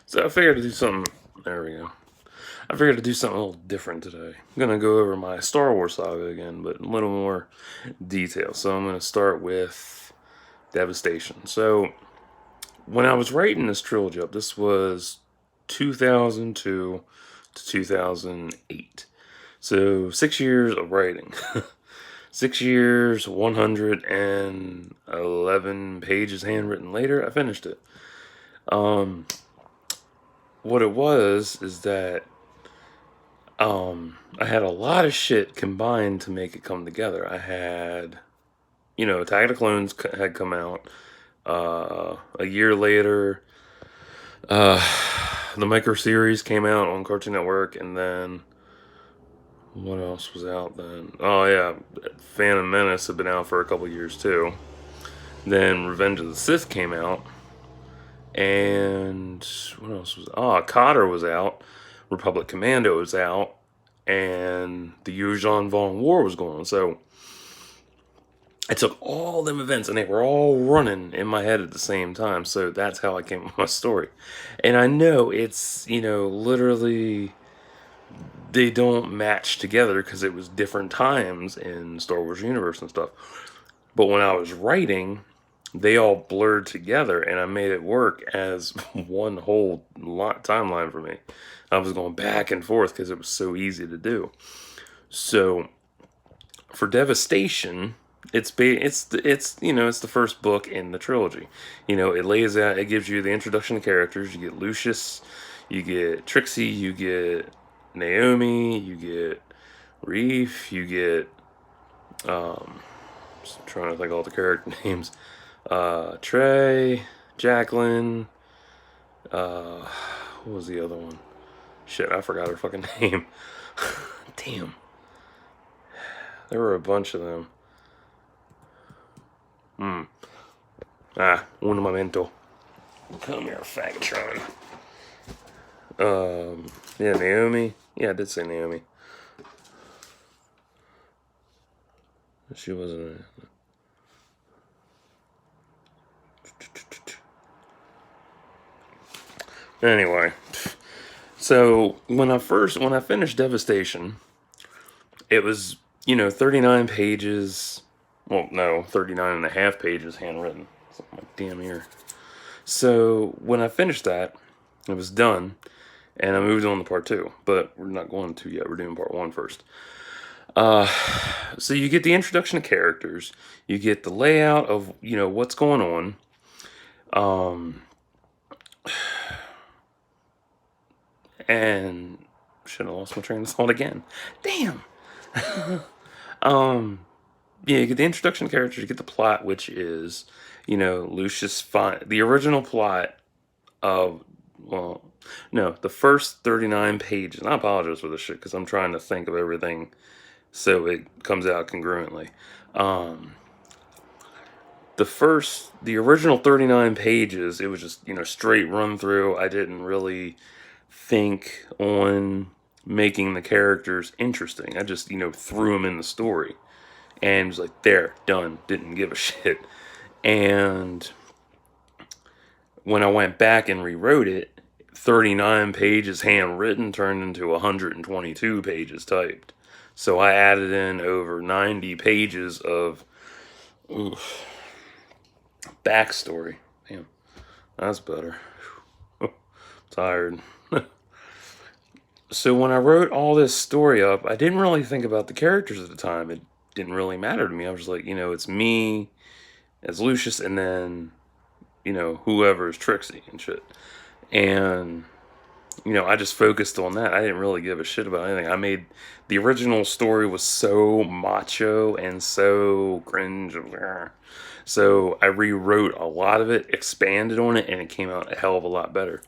So I figured to do something. There we go. I figured to do something a little different today. I'm gonna go over my Star Wars saga again, but a little more detail. So I'm gonna start with Devastation. So when I was writing this trilogy up, this was 2002 to 2008. So 6 years of writing. 6 years, 111 pages handwritten later, I finished it. Um, what it was is that I had a lot of shit combined to make it come together. I had, Attack of the Clones had come out. A year later, uh, the micro series came out on Cartoon Network, and then what else was out then? Oh yeah, Phantom Menace had been out for a couple years too. Then Revenge of the Sith came out, and what else was? Oh, Cotter was out. Republic Commando was out, and the Yuuzhan Vong War was going on. So I took all them events, and they were all running in my head at the same time. So that's how I came up with my story. And I know it's literally they don't match together because it was different times in Star Wars universe and stuff. But when I was writing, they all blurred together, and I made it work as one whole timeline for me. I was going back and forth because it was so easy to do. So for Devastation, it's the first book in the trilogy. It lays out, it gives you the introduction to characters. You get Lucius, you get Trixie, you get Naomi, you get Reef, you get just trying to think of all the character names. Trey, Jacqueline, what was the other one? Shit, I forgot her fucking name. Damn. There were a bunch of them. Un momento. Come here, Fagatron. Yeah, Naomi. Yeah, I did say Naomi. She wasn't. Anyway, so when I finished Devastation, it was 39 pages. Well, no, 39 and a half pages handwritten. My damn ear. So when I finished that, it was done, and I moved on to part two. But we're not going to yet. We're doing part one first. So you get the introduction of characters, you get the layout of what's going on. And should have lost my train of thought again. Damn. Yeah, you get the introduction of characters, you get the plot, which is, Lucius the original plot of, well, no, the first 39 pages. And I apologize for this shit because I'm trying to think of everything so it comes out congruently. The original 39 pages, it was just, straight run through. I didn't really think on making the characters interesting. I just, threw them in the story and was like, there, done. Didn't give a shit. And when I went back and rewrote it, 39 pages handwritten turned into 122 pages typed. So I added in over 90 pages of backstory. Damn, that's better. Tired. So when I wrote all this story up, I didn't really think about the characters at the time. It didn't really matter to me. I was like, it's me as Lucius, and then, whoever is Trixie and shit. And, I just focused on that. I didn't really give a shit about anything. The original story was so macho and so cringe. So I rewrote a lot of it, expanded on it, and it came out a hell of a lot better.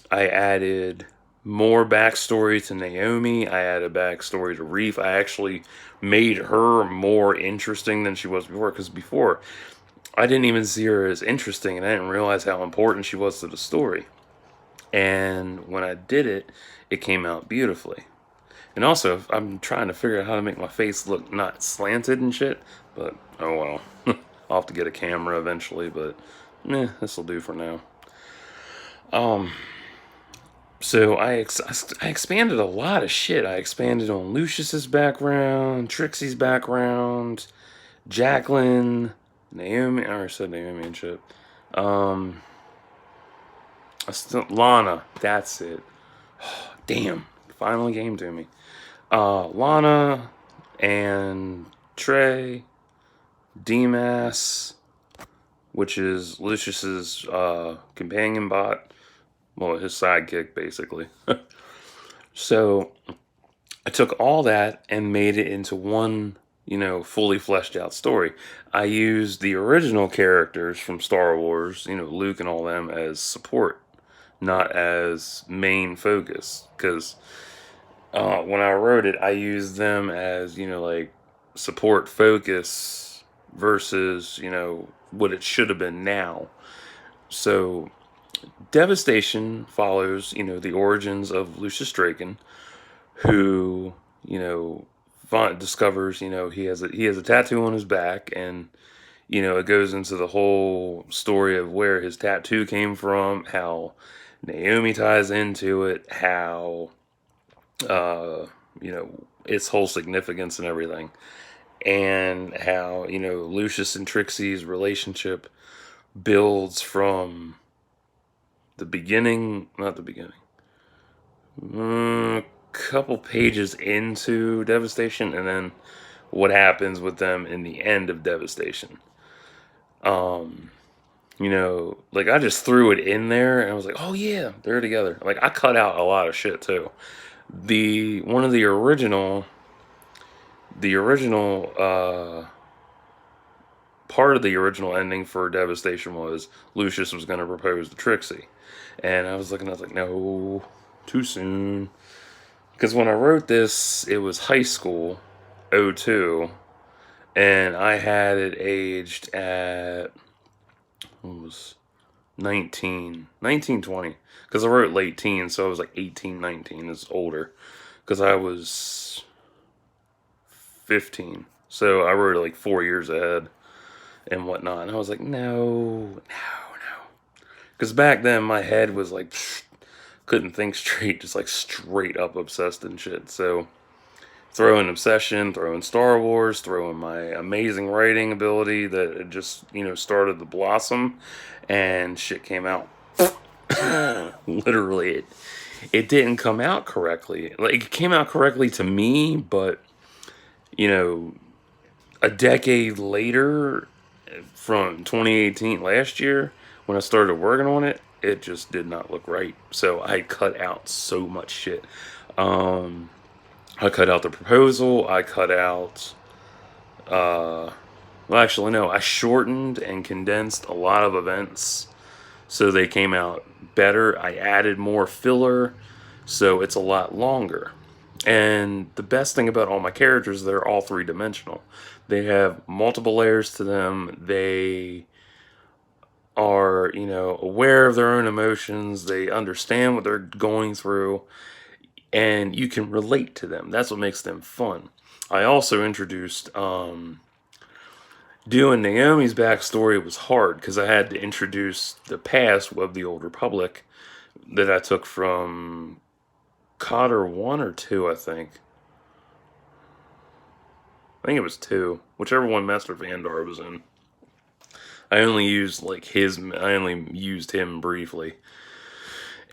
I added more backstory to Naomi. I added backstory to Reef. I actually made her more interesting than she was before, because before I didn't even see her as interesting, and I didn't realize how important she was to the story. And when I did it, it came out beautifully. And also, I'm trying to figure out how to make my face look not slanted and shit, but oh well. I'll have to get a camera eventually, but this will do for now. So I expanded a lot of shit. I expanded on Lucius's background, Trixie's background, Jacqueline, Naomi. I already said Naomi and shit. Um, Lana. That's it. Damn, finally came to me. Lana and Trey, Demas, which is Lucius's companion bot. Well, his sidekick, basically. So I took all that and made it into one, fully fleshed out story. I used the original characters from Star Wars, Luke and all them, as support, not as main focus. Because when I wrote it, I used them as, like support focus versus, what it should have been now. So Devastation follows, the origins of Lucius Draken, who, discovers, he has a tattoo on his back, and it goes into the whole story of where his tattoo came from, how Naomi ties into it, how its whole significance and everything, and how Lucius and Trixie's relationship builds from the beginning, not the beginning, couple pages into Devastation, and then what happens with them in the end of Devastation. Um, like I just threw it in there and I was like, oh yeah, they're together. Like I cut out a lot of shit too. The one of the original part of the original ending for Devastation was Lucius was going to propose to Trixie, and I was like, no, too soon. Because when I wrote this, it was high school, '02, and I had it aged at, what was 19, 20. Because I wrote late teens, so I was like 18, 19, it's older. Because I was 15. So I wrote it like 4 years ahead and whatnot. And I was like, no, no, no. Because back then my head was like, couldn't think straight, just like straight up obsessed and shit. So throw in Obsession, throw in Star Wars, throw in my amazing writing ability that had just, started to blossom, and shit came out. Literally, it didn't come out correctly. Like, it came out correctly to me, but, you know, a decade later, from 2018, last year, when I started working on it, it just did not look right. So I cut out so much shit. I cut out the proposal. I cut out. Well, actually, no. I shortened and condensed a lot of events so they came out better. I added more filler, so it's a lot longer. And the best thing about all my characters, they're all three-dimensional. They have multiple layers to them. They are, aware of their own emotions. They understand what they're going through, and you can relate to them. That's what makes them fun. I also introduced doing Naomi's backstory was hard because I had to introduce the past of the Old Republic that I took from Cotter 1 or 2, I think. I think it was 2, whichever one Master Vandar was in. I only used him briefly.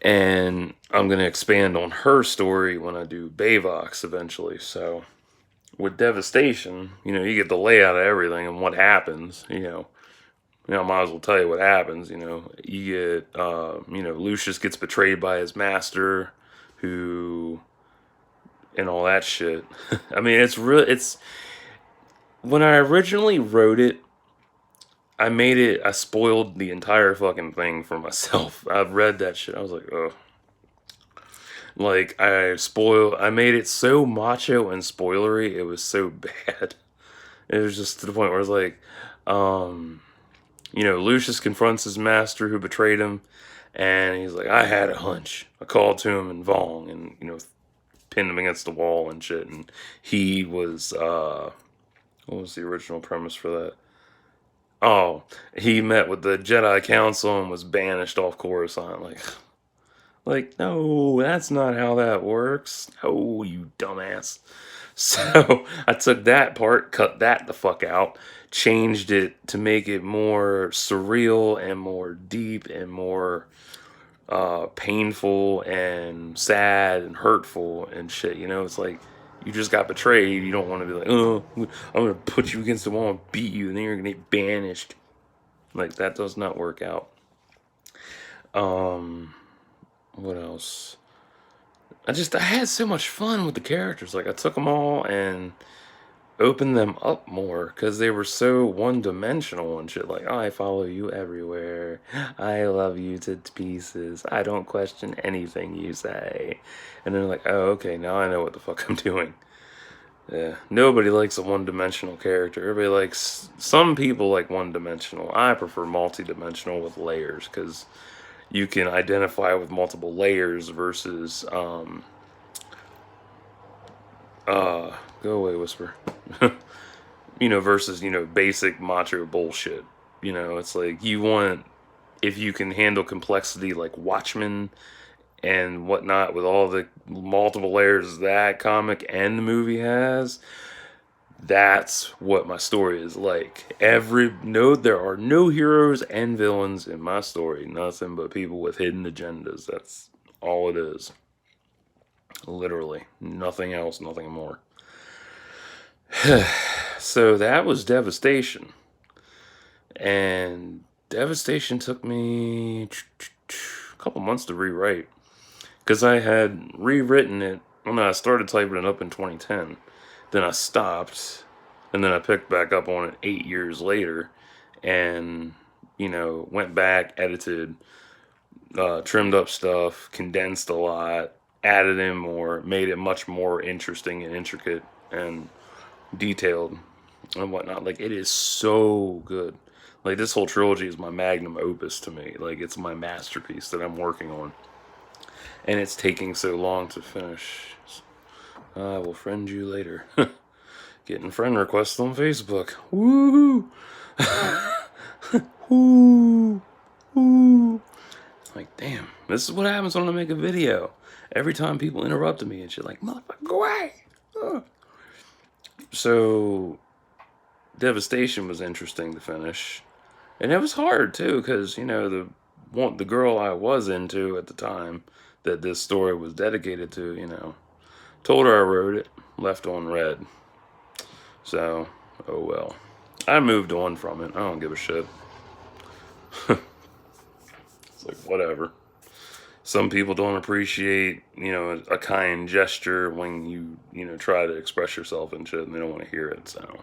And I'm going to expand on her story when I do Bayvox eventually. So with Devastation, you get the layout of everything and what happens, I might as well tell you what happens, you get, Lucius gets betrayed by his master, who, and all that shit. I mean, when I originally wrote it, I spoiled the entire fucking thing for myself. I've read that shit. I was like, oh. Like, I made it so macho and spoilery, it was so bad. It was just to the point where it's like, Lucius confronts his master who betrayed him, and he's like, I had a hunch. I called to him in Vong, and, pinned him against the wall and shit, and he was, what was the original premise for that? Oh, he met with the Jedi Council and was banished off Coruscant. Like, Like, no, that's not how that works. Oh, you dumbass. So I took that part, cut that the fuck out, changed it to make it more surreal and more deep and more painful and sad and hurtful and shit. You know, it's like you just got betrayed. You don't want to be like, oh, I'm gonna put you against the wall and beat you, and then you're gonna get banished. Like that does not work out. Um, what else? I had so much fun with the characters. Like I took them all and opened them up more because they were so one dimensional and shit. Like, oh, I follow you everywhere. I love you to pieces. I don't question anything you say. And they're like, oh, okay, now I know what the fuck I'm doing. Yeah, nobody likes a one dimensional character. Everybody likes, some people like one dimensional. I prefer multi dimensional with layers because you can identify with multiple layers versus go away, Whisper. Versus, basic macho bullshit. It's like you want, if you can handle complexity like Watchmen and whatnot with all the multiple layers that comic and the movie has, that's what my story is like. There are no heroes and villains in my story. Nothing but people with hidden agendas. That's all it is. Literally. Nothing else, nothing more. So that was Devastation. And Devastation took me a couple months to rewrite. Because I had rewritten it when I started typing it up in 2010. Then I stopped. And then I picked back up on it 8 years later. And, went back, edited, trimmed up stuff, condensed a lot, added in more, made it much more interesting and intricate and detailed and whatnot. Like, it is so good. Like, this whole trilogy is my magnum opus to me. Like, it's my masterpiece that I'm working on. And it's taking so long to finish. I will friend you later. Getting friend requests on Facebook. Woo! Woo! Woo! Like, damn, this is what happens when I make a video. Every time people interrupt me and shit, like, motherfucker, go away! So, Devastation was interesting to finish. And it was hard, too, because, the girl I was into at the time that this story was dedicated to, told her I wrote it, left on red. So, oh well. I moved on from it. I don't give a shit. It's like, whatever. Some people don't appreciate, a kind gesture when you try to express yourself and shit, and they don't want to hear it, so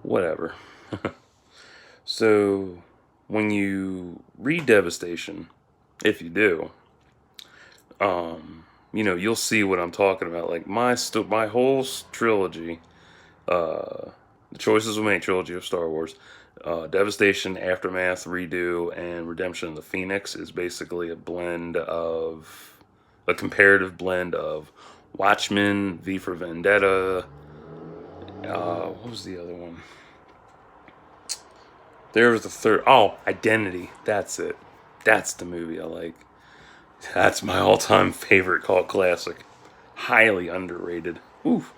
whatever. So, when you read Devastation, if you do, you'll see what I'm talking about. Like, my whole trilogy, the Choices We Make trilogy of Star Wars, Devastation, Aftermath, Redo, and Redemption of the Phoenix is basically a comparative blend of Watchmen, V for Vendetta. What was the other one? There was the third. Oh, Identity. That's it. That's the movie I like. That's my all-time favorite cult classic. Highly underrated. Oof.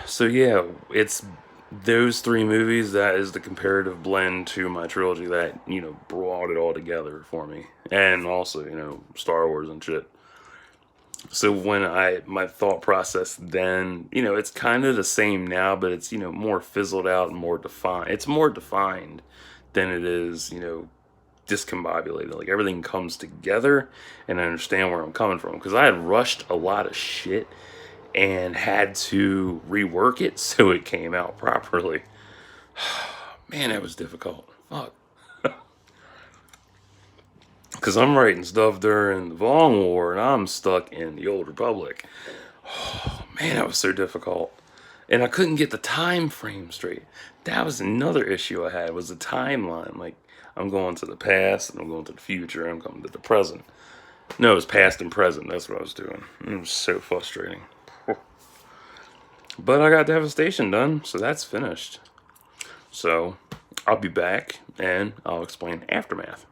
So yeah, it's those three movies that is the comparative blend to my trilogy that brought it all together for me, and also Star Wars and shit. So when my thought process then it's kind of the same now, but it's more fizzled out and more defined. It's more defined than it is discombobulated. Like, everything comes together, and I understand where I'm coming from because I had rushed a lot of shit and had to rework it so it came out properly. Man, that was difficult. Fuck. Because I'm writing stuff during the Long War and I'm stuck in the Old Republic. Oh, man, that was so difficult. And I couldn't get the time frame straight. That was another issue I had, was the timeline. Like, I'm going to the past and I'm going to the future and I'm coming to the present. No, it was past and present. That's what I was doing. It was so frustrating. But I got Devastation done, so that's finished. So, I'll be back and I'll explain Aftermath.